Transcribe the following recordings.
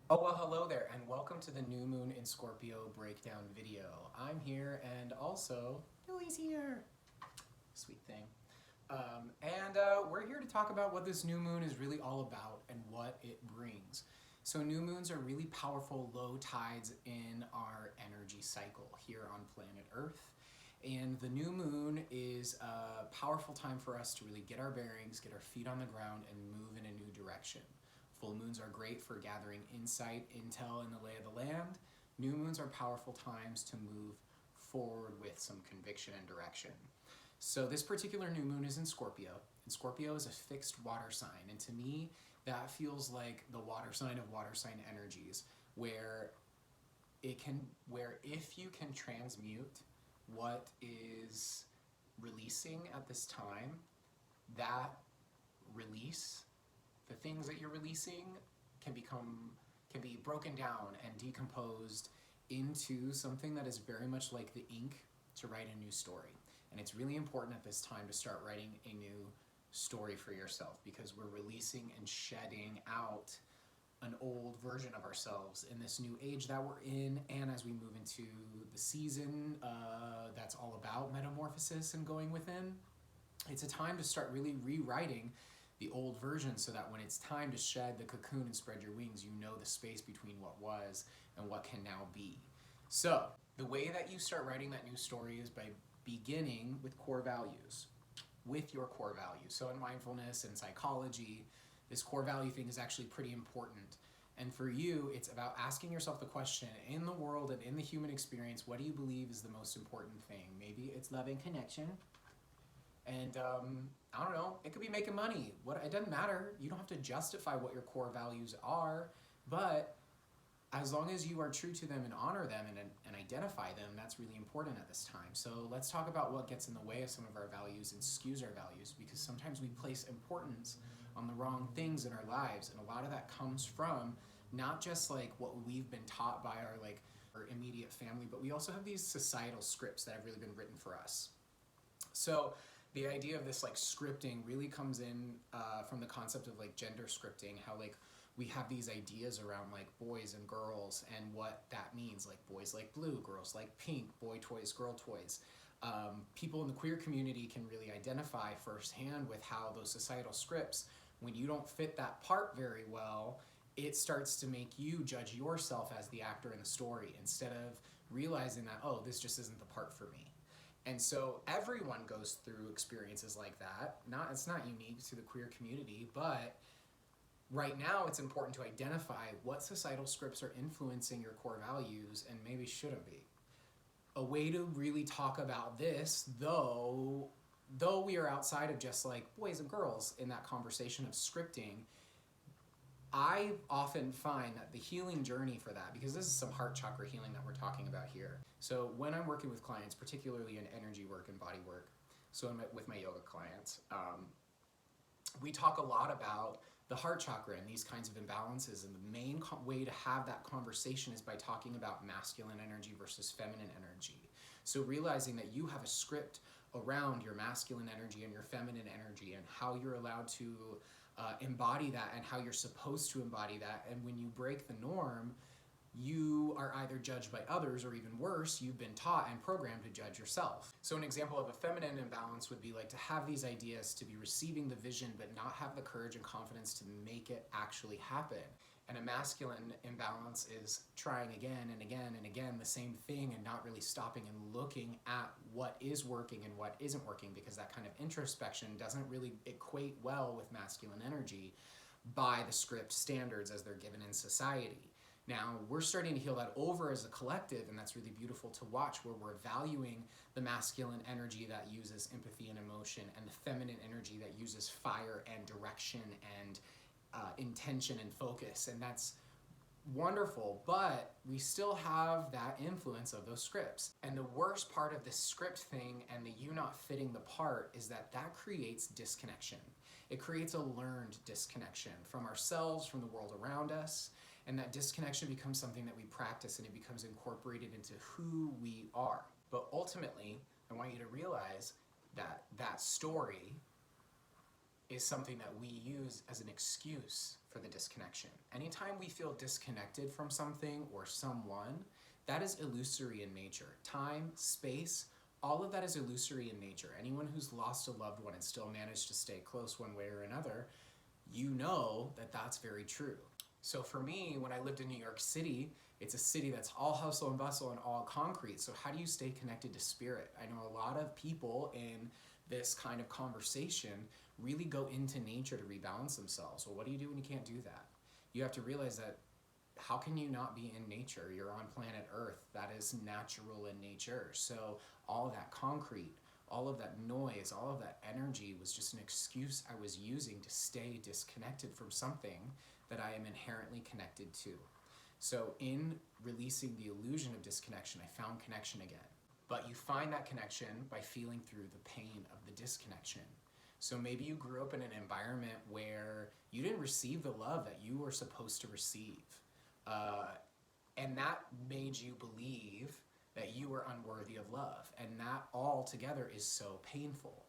Oh, well, hello there, and welcome to the New Moon in Scorpio breakdown video. I'm here, and also, Lily's here. Sweet thing. We're here to talk about what this new moon is really all about and what it brings. So, new moons are really powerful low tides in our energy cycle here on planet Earth. And the new moon is a powerful time for us to really get our bearings, get our feet on the ground, and move in a new direction. Full moons are great for gathering insight, intel, and the lay of the land. New moons are powerful times to move forward with some conviction and direction. So this particular new moon is in Scorpio, and Scorpio is a fixed water sign, and to me, that feels like the water sign of water sign energies, where where if you can transmute what is releasing at this time, that release, the things that you're releasing can be broken down and decomposed into something that is very much like the ink to write a new story. And it's really important at this time to start writing a new story for yourself, because we're releasing and shedding out an old version of ourselves in this new age that we're in, and as we move into the season that's all about metamorphosis and going within, it's a time to start really rewriting the old version so that when it's time to shed the cocoon and spread your wings, you know the space between what was and what can now be. So, the way that you start writing that new story is by beginning with core values, with your core values. So, in mindfulness and psychology, this core value thing is actually pretty important. And for you, it's about asking yourself the question, in the world and in the human experience, what do you believe is the most important thing? Maybe it's love and connection. And I don't know, it could be making money. It doesn't matter. You don't have to justify what your core values are, but as long as you are true to them and honor them and identify them, that's really important at this time. So let's talk about what gets in the way of some of our values and skews our values, because sometimes we place importance on the wrong things in our lives, and a lot of that comes from not just like what we've been taught by our immediate family, but we also have these societal scripts that have really been written for us. So the idea of this like scripting really comes in from the concept of like gender scripting, how like we have these ideas around like boys and girls and what that means, like boys like blue, girls like pink, boy toys, girl toys. People in the queer community can really identify firsthand with how those societal scripts, when you don't fit that part very well, it starts to make you judge yourself as the actor in the story instead of realizing that, oh, this just isn't the part for me. And so everyone goes through experiences like that. It's not unique to the queer community, but right now it's important to identify what societal scripts are influencing your core values and maybe shouldn't be. A way to really talk about this, though we are outside of just like boys and girls in that conversation of scripting, I often find that the healing journey for that, because this is some heart chakra healing that we're talking about here. So when I'm working with clients, particularly in energy work and body work, so with my yoga clients, we talk a lot about the heart chakra and these kinds of imbalances. And the main way to have that conversation is by talking about masculine energy versus feminine energy. So realizing that you have a script around your masculine energy and your feminine energy and how you're allowed to embody that and how you're supposed to embody that. And when you break the norm, you are either judged by others, or even worse, you've been taught and programmed to judge yourself. So an example of a feminine imbalance would be like to have these ideas, to be receiving the vision, but not have the courage and confidence to make it actually happen. And a masculine imbalance is trying again and again and again the same thing and not really stopping and looking at what is working and what isn't working, because that kind of introspection doesn't really equate well with masculine energy by the script standards as they're given in society. Now, we're starting to heal that over as a collective, and that's really beautiful to watch, where we're valuing the masculine energy that uses empathy and emotion and the feminine energy that uses fire and direction and intention and focus. And that's wonderful, but we still have that influence of those scripts. And the worst part of this script thing and the you not fitting the part is that creates disconnection. It creates a learned disconnection from ourselves, from the world around us. And that disconnection becomes something that we practice, and it becomes incorporated into who we are. But ultimately, I want you to realize that story is something that we use as an excuse for for the disconnection. Anytime we feel disconnected from something or someone, that is illusory in nature. Time, space, all of that is illusory in nature. Anyone who's lost a loved one and still managed to stay close one way or another, you know that that's very true. So for me, when I lived in New York City, it's a city that's all hustle and bustle and all concrete. So how do you stay connected to spirit? I know a lot of people in this kind of conversation really go into nature to rebalance themselves. Well, what do you do when you can't do that? You have to realize that how can you not be in nature? You're on planet Earth. That is natural in nature. So all that concrete, all of that noise, all of that energy was just an excuse I was using to stay disconnected from something that I am inherently connected to. So in releasing the illusion of disconnection, I found connection again. But you find that connection by feeling through the pain of the disconnection. So maybe you grew up in an environment where you didn't receive the love that you were supposed to receive. And that made you believe that you were unworthy of love. And that all together is so painful.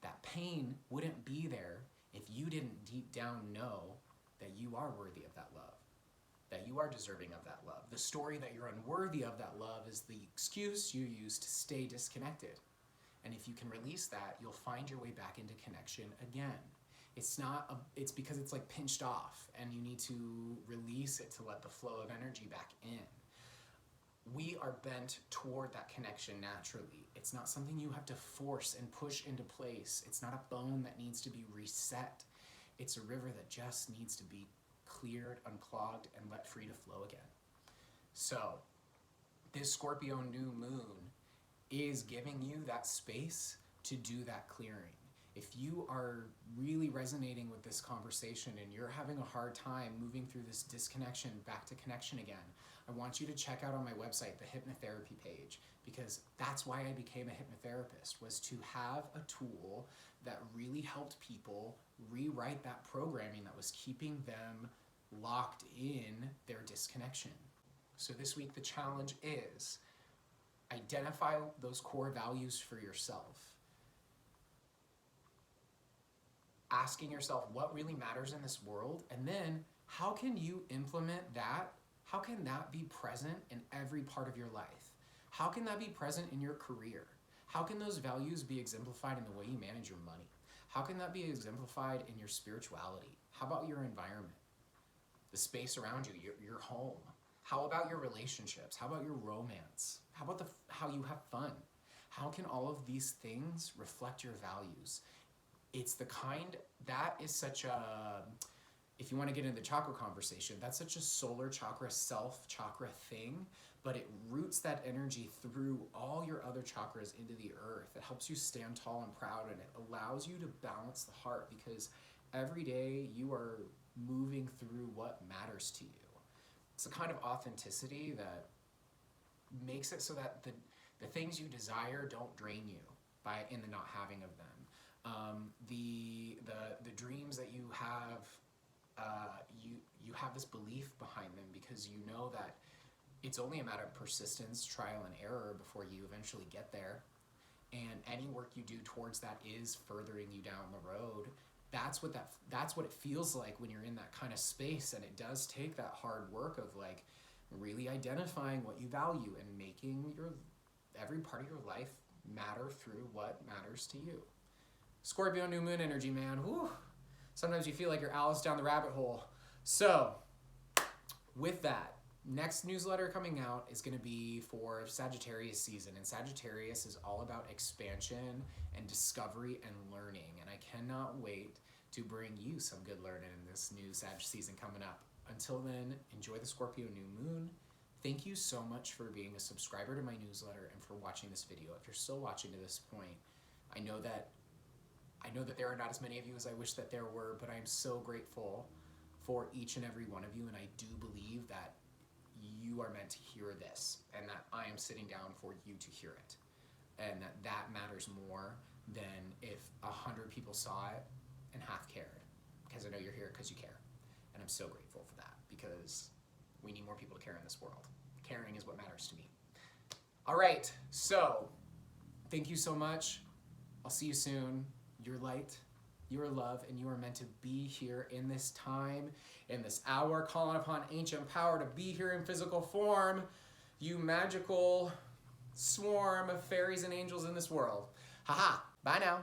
That pain wouldn't be there if you didn't deep down know that you are worthy of that love, that you are deserving of that love. The story that you're unworthy of that love is the excuse you use to stay disconnected. And if you can release that, you'll find your way back into connection again. It's because it's like pinched off and you need to release it to let the flow of energy back in. We are bent toward that connection naturally. It's not something you have to force and push into place. It's not a bone that needs to be reset. It's a river that just needs to be cleared, unclogged, and let free to flow again. So, this Scorpio new moon is giving you that space to do that clearing. If you are really resonating with this conversation and you're having a hard time moving through this disconnection back to connection again, I want you to check out on my website the hypnotherapy page, because that's why I became a hypnotherapist, was to have a tool that really helped people rewrite that programming that was keeping them locked in their disconnection. So this week the challenge is identify those core values for yourself. Asking yourself what really matters in this world, and then how can you implement that? How can that be present in every part of your life? How can that be present in your career? How can those values be exemplified in the way you manage your money? How can that be exemplified in your spirituality? How about your environment? The space around you, your home? How about your relationships? How about your romance? How about how you have fun? How can all of these things reflect your values? It's the kind, that is such a, if you want to get into the chakra conversation, that's such a solar chakra, self chakra thing, but it roots that energy through all your other chakras into the earth. It helps you stand tall and proud, and it allows you to balance the heart, because every day you are moving through what matters to you. It's a kind of authenticity that makes it so that the things you desire don't drain you in the not having of them. The dreams that you have, you have this belief behind them, because you know that it's only a matter of persistence, trial and error before you eventually get there. And any work you do towards that is furthering you down the road. That's what it feels like when you're in that kind of space, and it does take that hard work of like really identifying what you value and making every part of your life matter through what matters to you. Scorpio New Moon energy, man. Whew. Sometimes you feel like you're Alice down the rabbit hole. So, with that, next newsletter coming out is going to be for Sagittarius season. And Sagittarius is all about expansion and discovery and learning. And I cannot wait to bring you some good learning in this new Sag season coming up. Until then, enjoy the Scorpio New Moon. Thank you so much for being a subscriber to my newsletter and for watching this video. If you're still watching to this point, I know that there are not as many of you as I wish that there were, but I am so grateful for each and every one of you, and I do believe that you are meant to hear this, and that I am sitting down for you to hear it, and that matters more than if 100 people saw it and half cared, because I know you're here because you care, and I'm so grateful for that, because we need more people to care in this world. Caring is what matters to me. All right, so thank you so much. I'll see you soon. You're light, You are love, and you are meant to be here in this time, in this hour, calling upon ancient power to be here in physical form. You magical swarm of fairies and angels in this world. Haha. Bye now.